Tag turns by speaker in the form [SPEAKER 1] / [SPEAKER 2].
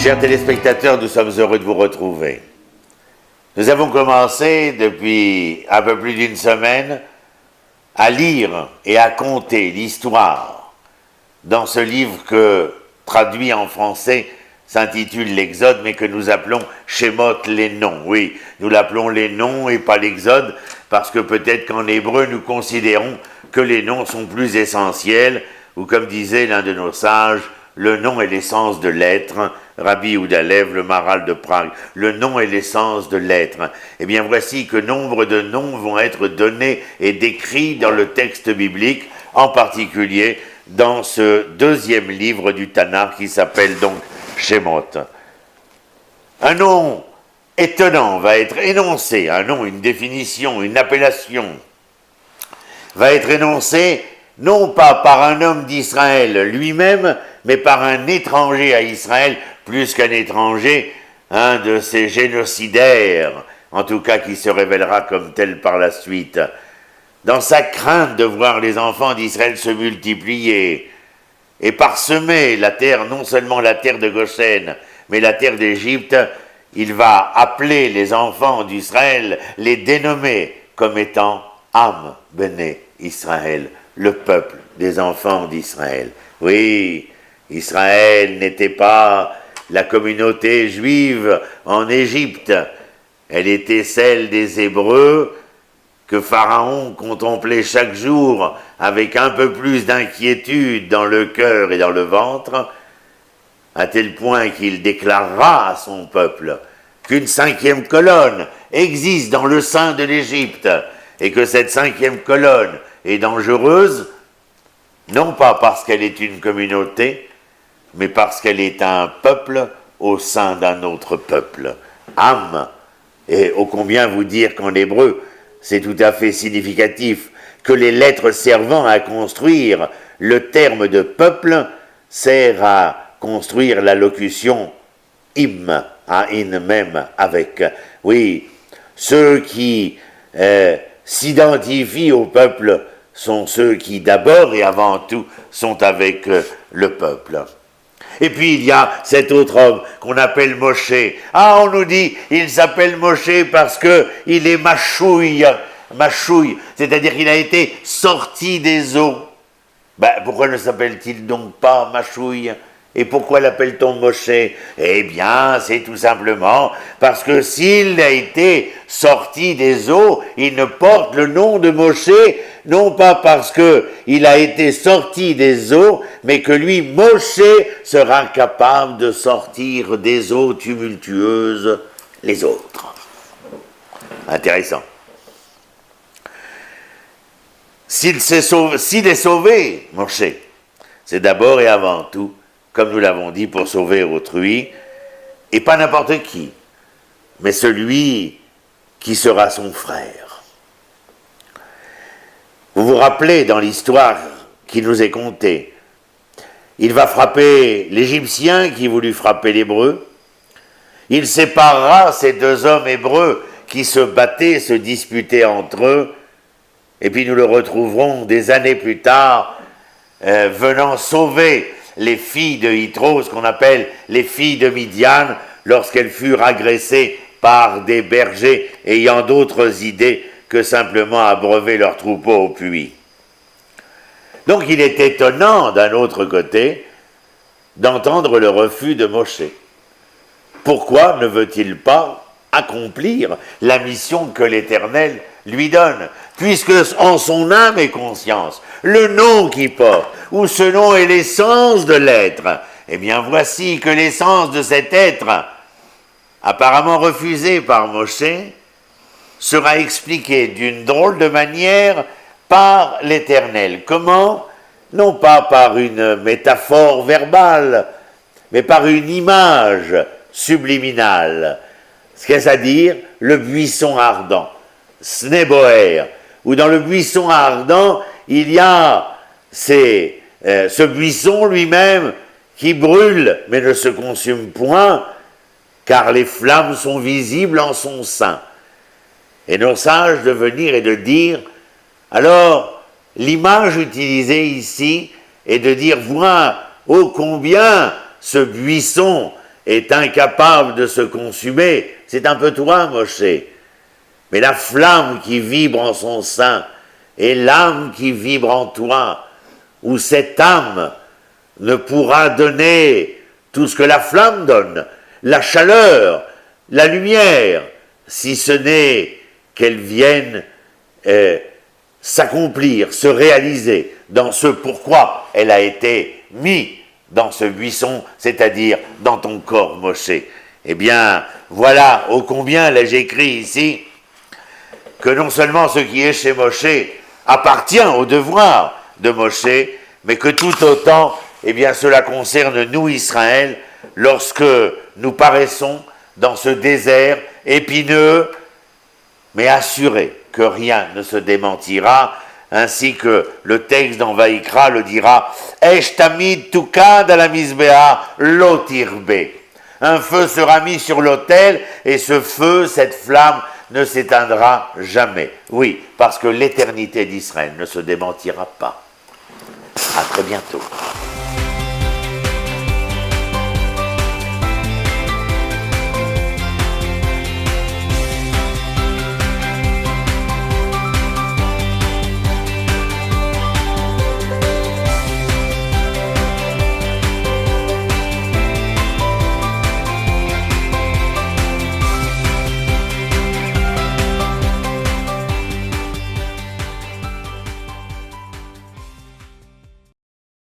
[SPEAKER 1] Chers téléspectateurs, nous sommes heureux de vous retrouver. Nous avons commencé depuis un peu plus d'une semaine à lire et à conter l'histoire dans ce livre que, traduit en français, s'intitule l'Exode, mais que nous appelons Shemot les noms. Oui, nous l'appelons les noms et pas l'Exode, parce que peut-être qu'en hébreu, nous considérons que les noms sont plus essentiels, ou comme disait l'un de nos sages, le nom est l'essence de l'être, Rabbi Yehuda Lev, le Maharal de Prague. Le nom est l'essence de l'être. Eh bien, voici que nombre de noms vont être donnés et décrits dans le texte biblique, en particulier dans ce deuxième livre du Tanakh qui s'appelle donc Shemot. Un nom étonnant va être énoncé, un nom, une définition, une appellation, va être énoncé non pas par un homme d'Israël lui-même, mais par un étranger à Israël, plus qu'un étranger, un de ces génocidaires, en tout cas qui se révélera comme tel par la suite. Dans sa crainte de voir les enfants d'Israël se multiplier et parsemer la terre, non seulement la terre de Goshen, mais la terre d'Égypte, il va appeler les enfants d'Israël, les dénommer comme étant Am Bene Israël, le peuple des enfants d'Israël. Oui, Israël n'était pas la communauté juive en Égypte, elle était celle des Hébreux que Pharaon contemplait chaque jour avec un peu plus d'inquiétude dans le cœur et dans le ventre, à tel point qu'il déclarera à son peuple qu'une cinquième colonne existe dans le sein de l'Égypte et que cette cinquième colonne est dangereuse, non pas parce qu'elle est une communauté, mais parce qu'elle est un peuple au sein d'un autre peuple. Am. Et ô combien vous dire qu'en hébreu, c'est tout à fait significatif que les lettres servant à construire le terme de peuple sert à construire la locution im, à in même, avec. Oui, ceux qui s'identifient au peuple sont ceux qui d'abord et avant tout sont avec le peuple. Et puis il y a cet autre homme qu'on appelle Moshe. Ah, on nous dit, il s'appelle Moshe parce que il est machouille, c'est-à-dire qu'il a été sorti des eaux. Ben, pourquoi ne s'appelle-t-il donc pas machouille ? Et pourquoi l'appelle-t-on Moshe ? Eh bien, c'est tout simplement parce que s'il a été sorti des eaux, il ne porte le nom de Moshe, non pas parce qu'il a été sorti des eaux, mais que lui, Moshe, sera capable de sortir des eaux tumultueuses les autres. Intéressant. S'il est sauvé, Moshe, c'est d'abord et avant tout, comme nous l'avons dit, pour sauver autrui, et pas n'importe qui, mais celui qui sera son frère. Vous vous rappelez dans l'histoire qui nous est contée, il va frapper l'Égyptien qui voulut frapper l'Hébreu, il séparera ces deux hommes hébreux qui se battaient, se disputaient entre eux, et puis nous le retrouverons des années plus tard, venant sauver les filles de Yitro, ce qu'on appelle les filles de Midian, lorsqu'elles furent agressées par des bergers ayant d'autres idées que simplement abreuver leurs troupeaux au puits. Donc il est étonnant, d'un autre côté, d'entendre le refus de Moshe. Pourquoi ne veut-il pas accomplir la mission que l'Éternel lui donne, puisque en son âme et conscience, le nom qu'il porte, ou ce nom est l'essence de l'être, eh bien voici que l'essence de cet être, apparemment refusé par Moshe, sera expliquée d'une drôle de manière par l'Éternel. Comment ? Non pas par une métaphore verbale, mais par une image subliminale. C'est-à-dire le buisson ardent, Sneboer, où dans le buisson ardent, il y a ce buisson lui-même qui brûle, mais ne se consume point, car les flammes sont visibles en son sein. Et nos sages de venir et de dire, alors, l'image utilisée ici est de dire, vois, ô combien ce buisson est incapable de se consumer, c'est un peu toi, Moshe. Mais la flamme qui vibre en son sein et l'âme qui vibre en toi, où cette âme ne pourra donner tout ce que la flamme donne, la chaleur, la lumière, si ce n'est qu'elle vienne s'accomplir, se réaliser dans ce pourquoi elle a été mise dans ce buisson, c'est-à-dire dans ton corps, Moshe. Eh bien, voilà ô combien, là j'écris ici, que non seulement ce qui est chez Moshe appartient au devoir de Moshe, mais que tout autant, eh bien, cela concerne nous, Israël, lorsque nous paraissons dans ce désert épineux, mais assurés que rien ne se démentira, ainsi que le texte dans Vaïkra le dira, « Esh tamid tukad ala mizbeha lo tirbe » Un feu sera mis sur l'autel, et ce feu, cette flamme, ne s'éteindra jamais. Oui, parce que l'éternité d'Israël ne se démentira pas. À très bientôt.